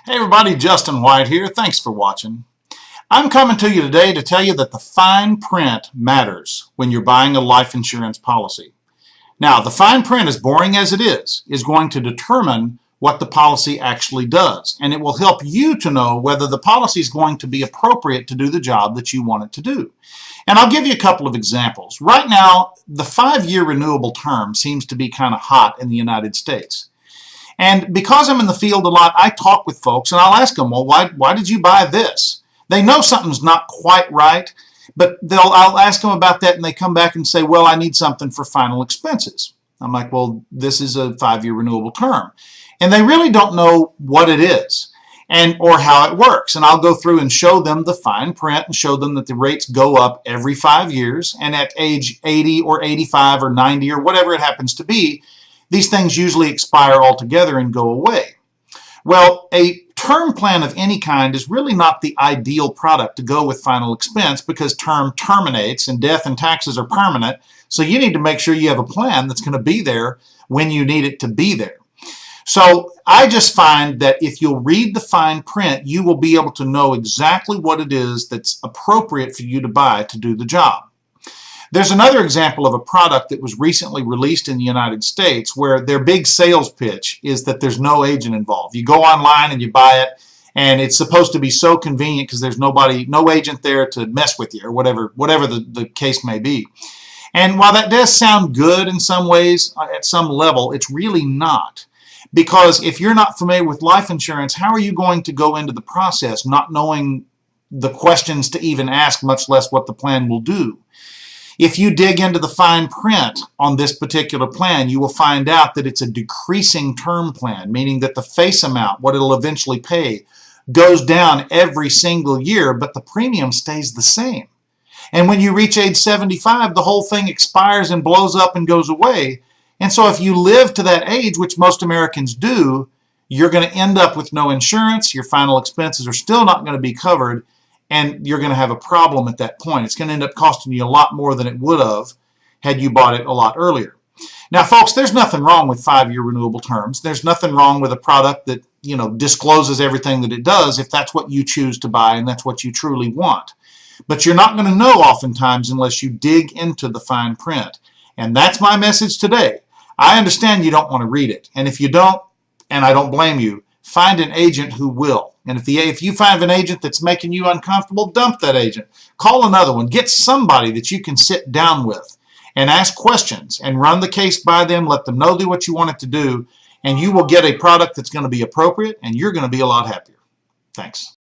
Hey everybody, Justin White here. Thanks for watching. I'm coming to you today to tell you that the fine print matters when you're buying a life insurance policy. Now, the fine print, as boring as it is going to determine what the policy actually does, and it will help you to know whether the policy is going to be appropriate to do the job that you want it to do. And I'll give you a couple of examples. Right now, the 5-year renewable term seems to be kind of hot in the United States. And because I'm in the field a lot, I talk with folks and I'll ask them, well, why did you buy this? They know something's not quite right, but I'll ask them about that and they come back and say, well, I need something for final expenses. I'm like, well, this is a 5-year renewable term. And they really don't know what it is or how it works. And I'll go through and show them the fine print and show them that the rates go up every 5 years. And at age 80 or 85 or 90 or whatever it happens to be, these things usually expire altogether and go away. Well, a term plan of any kind is really not the ideal product to go with final expense because term terminates and death and taxes are permanent. So you need to make sure you have a plan that's going to be there when you need it to be there. So I just find that if you'll read the fine print, you will be able to know exactly what it is that's appropriate for you to buy to do the job. There's another example of a product that was recently released in the United States where their big sales pitch is that there's no agent involved. You go online and you buy it, and it's supposed to be so convenient because there's no agent there to mess with you or whatever the case may be. And while that does sound good in some ways, at some level, it's really not. Because if you're not familiar with life insurance, how are you going to go into the process not knowing the questions to even ask, much less what the plan will do? If you dig into the fine print on this particular plan, you will find out that it's a decreasing term plan, meaning that the face amount, what it'll eventually pay, goes down every single year, but the premium stays the same. And when you reach age 75, the whole thing expires and blows up and goes away. And so if you live to that age, which most Americans do, you're going to end up with no insurance, your final expenses are still not going to be covered, and you're going to have a problem at that point. It's going to end up costing you a lot more than it would have had you bought it a lot earlier. Now, folks, there's nothing wrong with 5-year renewable terms. There's nothing wrong with a product that, discloses everything that it does if that's what you choose to buy and that's what you truly want. But you're not going to know oftentimes unless you dig into the fine print. And that's my message today. I understand you don't want to read it. And if you don't, and I don't blame you, find an agent who will. And if you find an agent that's making you uncomfortable, dump that agent. Call another one. Get somebody that you can sit down with and ask questions and run the case by them. Let them know do what you want it to do. And you will get a product that's going to be appropriate and you're going to be a lot happier. Thanks.